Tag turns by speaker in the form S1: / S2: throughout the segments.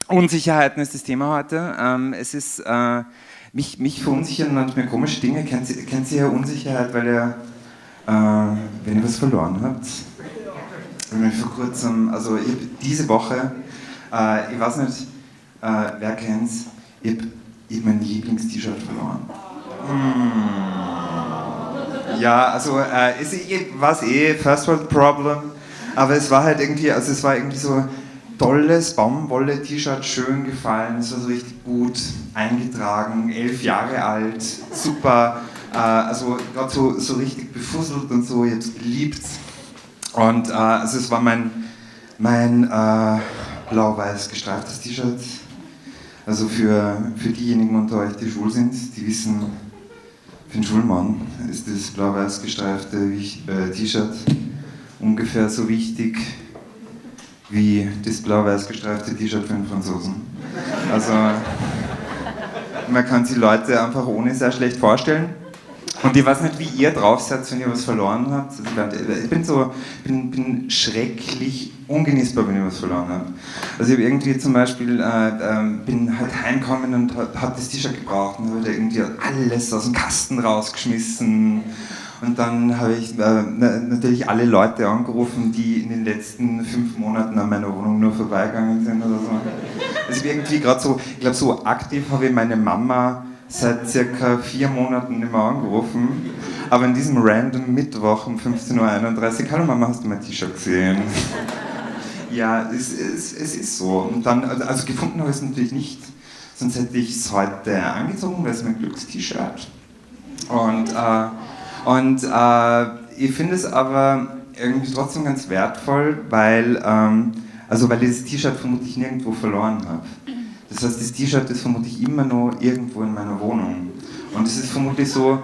S1: Unsicherheiten ist das Thema heute. Es ist, mich verunsichern manchmal komische Dinge. Kennt ihr ja Unsicherheit, weil ihr, wenn ihr was verloren habt? Vor kurzem, also ich habe diese Woche, ich weiß nicht, wer kennt's, ich hab mein Lieblings-T-Shirt verloren. Ja, also ich weiß First World Problem, aber es war halt irgendwie, also es war irgendwie so tolles Baumwolle-T-Shirt, schön gefallen, es war so richtig gut eingetragen, 11 Jahre alt, super, also gerade so richtig befusselt und so, jetzt geliebt. Und also es war mein blau-weiß gestreiftes T-Shirt. Also für diejenigen unter euch, die schwul sind, die wissen, für einen Schwulmann ist das blau-weiß gestreifte T-Shirt ungefähr so wichtig wie das blau-weiß gestreifte T-Shirt für einen Franzosen. Also man kann sich Leute einfach ohne sehr schlecht vorstellen. Und ich weiß nicht, wie ihr drauf seid, wenn ihr was verloren habt. Also ich bin schrecklich ungenießbar, wenn ich was verloren habe. Also ich habe irgendwie zum Beispiel, bin halt heimgekommen und hab das T-Shirt gebraucht und habe irgendwie alles aus dem Kasten rausgeschmissen. Und dann habe ich natürlich alle Leute angerufen, die in den letzten 5 Monaten an meiner Wohnung nur vorbeigegangen sind oder so. Also ich irgendwie gerade so, ich glaube so aktiv habe ich meine Mama seit circa 4 Monaten nicht mehr angerufen, aber an diesem random Mittwoch um 15:31 Uhr, hallo Mama, hast du mein T-Shirt gesehen? Ja, es ist so. Und dann, also gefunden habe ich es natürlich nicht, sonst hätte ich es heute angezogen, weil es mein Glückst-T-Shirt. Und ich finde es aber irgendwie trotzdem ganz wertvoll, weil ich dieses T-Shirt vermutlich nirgendwo verloren habe. Das heißt, das T-Shirt ist vermutlich immer noch irgendwo in meiner Wohnung. Und es ist vermutlich so,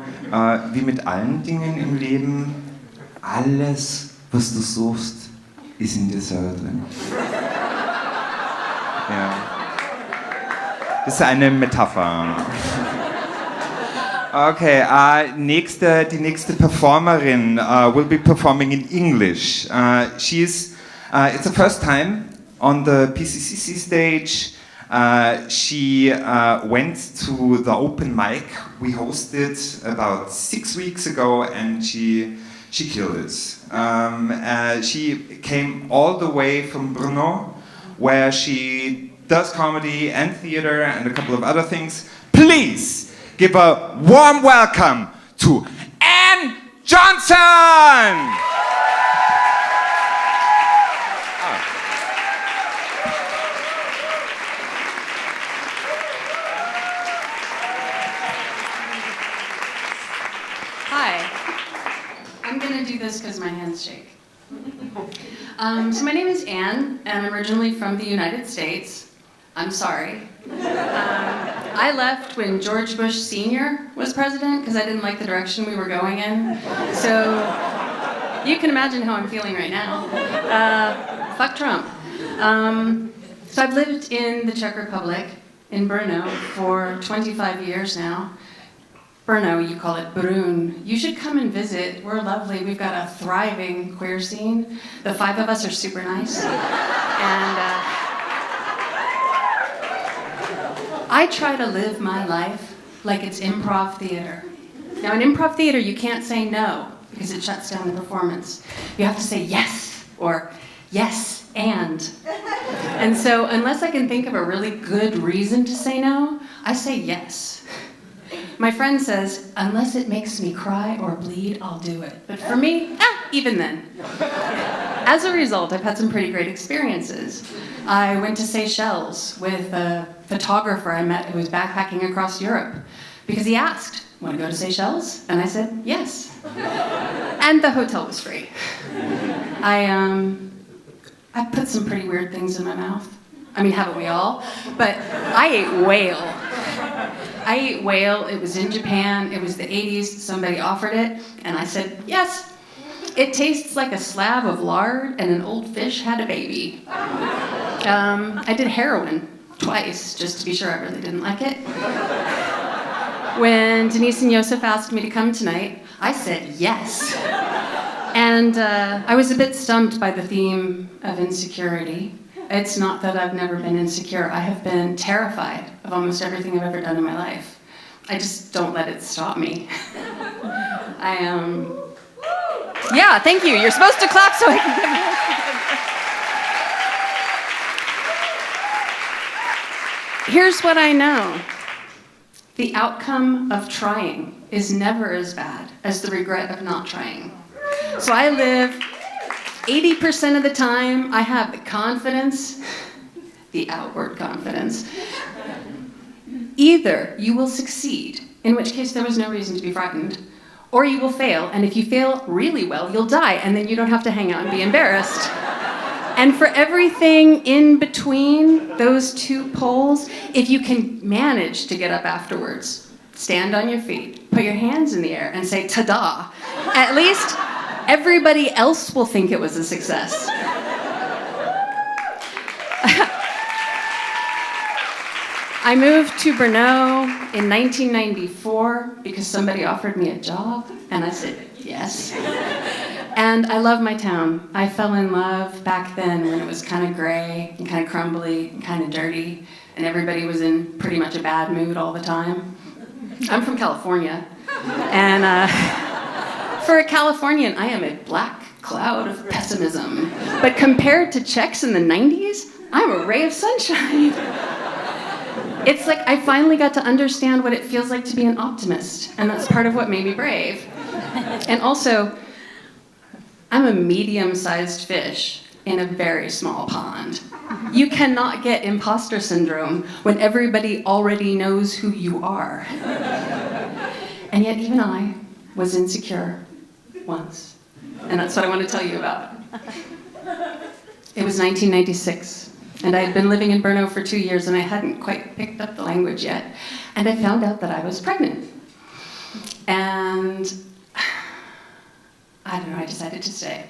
S1: wie mit allen Dingen im Leben, alles, was du suchst, ist in dir selber drin. Ja. Das ist eine Metapher. Okay, die nächste Performerin will be performing in English. It's the first time on the PCCC stage. She went to the open mic we hosted about 6 weeks ago, and she killed it. She came all the way from Brno, where she does comedy and theater and a couple of other things. Please give a warm welcome to Anne Johnson!
S2: Hi. I'm going to do this because my hands shake. So my name is Anne, and I'm originally from the United States. I'm sorry. I left when George Bush Sr. was president because I didn't like the direction we were going in. So you can imagine how I'm feeling right now. Fuck Trump. So I've lived in the Czech Republic, in Brno, for 25 years now. Brno, you call it Brun. You should come and visit. We're lovely. We've got a thriving queer scene. The 5 of us are super nice. And I try to live my life like it's improv theater. Now, in improv theater, you can't say no because it shuts down the performance. You have to say yes or yes and. And so unless I can think of a really good reason to say no, I say yes. My friend says, unless it makes me cry or bleed, I'll do it. But for me, even then. As a result, I've had some pretty great experiences. I went to Seychelles with a photographer I met who was backpacking across Europe because he asked, want to go to Seychelles? And I said, yes. And the hotel was free. I put some pretty weird things in my mouth. I mean, haven't we all? But I ate whale. It was in Japan, it was the 80s, somebody offered it, and I said, yes. It tastes like a slab of lard and an old fish had a baby. I did heroin twice, just to be sure I really didn't like it. When Denice and Joseph asked me to come tonight, I said yes. And I was a bit stumped by the theme of insecurity. It's not that I've never been insecure. I have been terrified of almost everything I've ever done in my life. I just don't let it stop me. I am... Yeah, thank you. You're supposed to clap so I can give you. Here's what I know. The outcome of trying is never as bad as the regret of not trying. So I live 80% of the time, I have the confidence, the outward confidence. Either you will succeed, in which case there was no reason to be frightened, or you will fail, and if you fail really well, you'll die, and then you don't have to hang out and be embarrassed. And for everything in between those two poles, if you can manage to get up afterwards, stand on your feet, put your hands in the air, and say, ta-da, at least everybody else will think it was a success. I moved to Brno in 1994 because somebody offered me a job, and I said yes. And I love my town. I fell in love back then when it was kind of gray and kind of crumbly and kind of dirty, and everybody was in pretty much a bad mood all the time. I'm from California, and for a Californian, I am a black cloud of pessimism. But compared to Czechs in the 90s, I'm a ray of sunshine. It's like I finally got to understand what it feels like to be an optimist, and that's part of what made me brave. And also, I'm a medium-sized fish in a very small pond. You cannot get imposter syndrome when everybody already knows who you are. And yet even I was insecure once, and that's what I want to tell you about. It was 1996. And I had been living in Brno for 2 years, and I hadn't quite picked up the language yet. And I found out that I was pregnant. And I don't know, I decided to stay.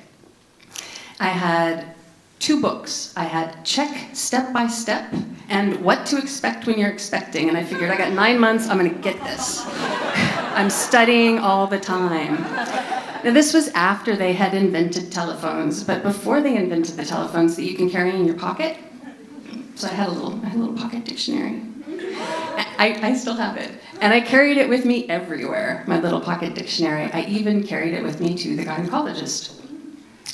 S2: I had 2 books. I had Check Step by Step and What to Expect When You're Expecting. And I figured I got 9 months, I'm gonna get this. I'm studying all the time. Now, this was after they had invented telephones, but before they invented the telephones that you can carry in your pocket. So I had a little pocket dictionary. I still have it. And I carried it with me everywhere, my little pocket dictionary. I even carried it with me to the gynecologist.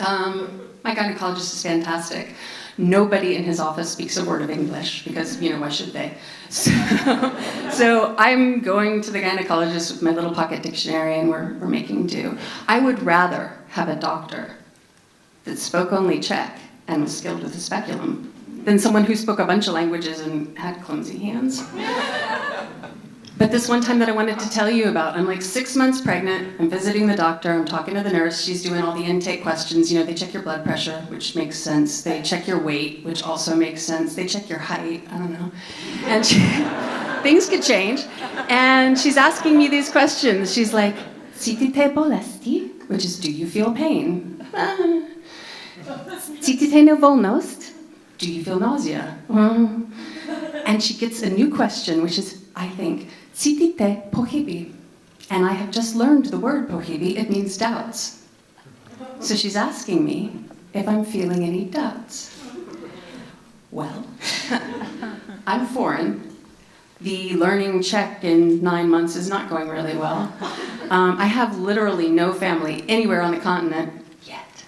S2: My gynecologist is fantastic. Nobody in his office speaks a word of English because, why should they? So I'm going to the gynecologist with my little pocket dictionary, and we're making do. I would rather have a doctor that spoke only Czech and was skilled with a speculum than someone who spoke a bunch of languages and had clumsy hands. But this one time that I wanted to tell you about, I'm like 6 months pregnant, I'm visiting the doctor, I'm talking to the nurse, she's doing all the intake questions, they check your blood pressure, which makes sense, they check your weight, which also makes sense, they check your height, I don't know. And things could change. And she's asking me these questions. She's like, "Cítite bolesti?" Which is, do you feel pain? "Cítite nevolnost?" Do you feel nausea? And she gets a new question, which is, I think, "Cítite pohyby?" And I have just learned the word pohyby. It means doubts. So she's asking me if I'm feeling any doubts. Well, I'm foreign. The learning Czech in 9 months is not going really well. I have literally no family anywhere on the continent yet.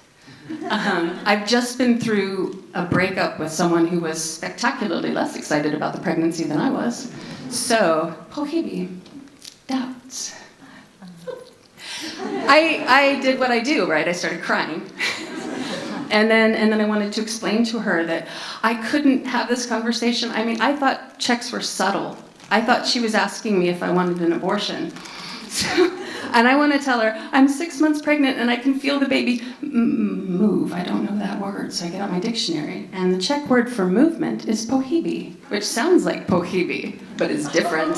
S2: I've just been through a breakup with someone who was spectacularly less excited about the pregnancy than I was. So, pohyby, doubts. I did what I do, right? I started crying. And then I wanted to explain to her that I couldn't have this conversation. I mean, I thought Czechs were subtle. I thought she was asking me if I wanted an abortion. And I want to tell her, I'm 6 months pregnant and I can feel the baby move. I don't know that word, so I get out my dictionary. And the Czech word for movement is pohyby, which sounds like pohyby, but is different.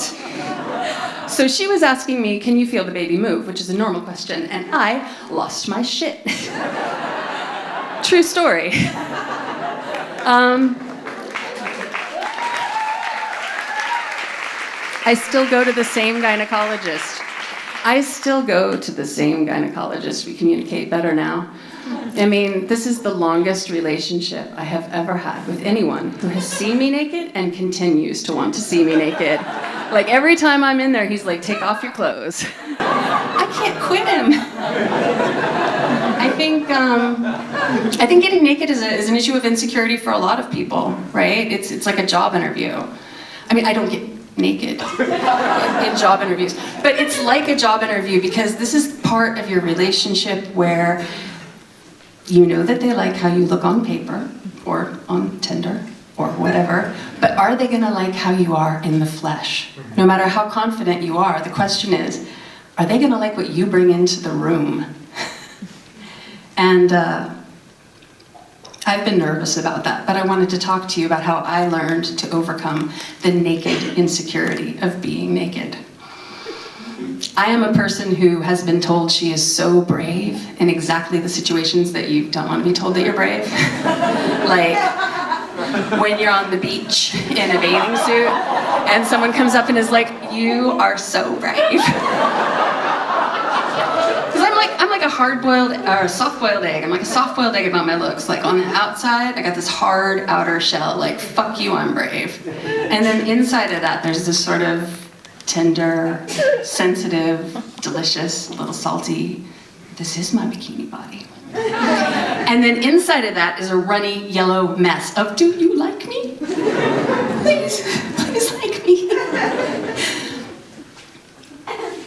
S2: So she was asking me, can you feel the baby move, which is a normal question, and I lost my shit. True story. I still go to the same gynecologist. I still go to the same gynecologist. We communicate better now. I mean, this is the longest relationship I have ever had with anyone who has seen me naked and continues to want to see me naked. Like, every time I'm in there, he's like, take off your clothes. I can't quit him. I think getting naked is an issue of insecurity for a lot of people, right? It's like a job interview. I mean, I don't get naked in job interviews, but it's like a job interview because this is part of your relationship where you know that they like how you look on paper or on Tinder or whatever, but are they gonna like how you are in the flesh? No matter how confident you are, the question is, are they gonna like what you bring into the room? And I've been nervous about that, but I wanted to talk to you about how I learned to overcome the naked insecurity of being naked. I am a person who has been told she is so brave in exactly the situations that you don't want to be told that you're brave. Like when you're on the beach in a bathing suit and someone comes up and is like, you are so brave. I'm like a hard-boiled or a soft-boiled egg. I'm like a soft-boiled egg about my looks. Like on the outside, I got this hard outer shell, like, fuck you, I'm brave. And then inside of that, there's this sort of tender, sensitive, delicious, a little salty, this is my bikini body. And then inside of that is a runny yellow mess of, do you like me? Please like me.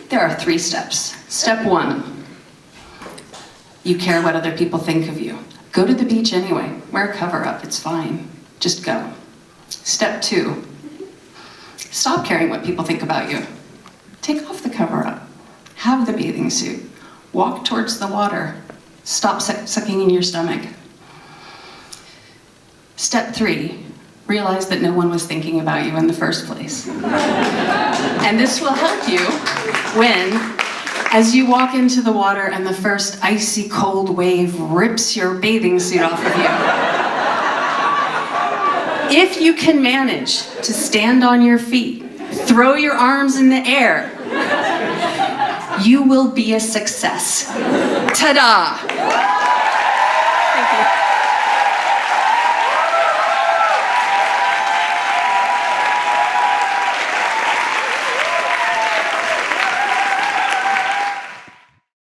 S2: There are 3 steps. Step 1. You care what other people think of you. Go to the beach anyway. Wear a cover-up, it's fine. Just go. Step 2. Stop caring what people think about you. Take off the cover-up. Have the bathing suit. Walk towards the water. Stop sucking in your stomach. Step 3. Realize that no one was thinking about you in the first place. And this will help you when, as you walk into the water and the first icy cold wave rips your bathing suit off of you. If you can manage to stand on your feet, throw your arms in the air, you will be a success. Ta-da! Thank you.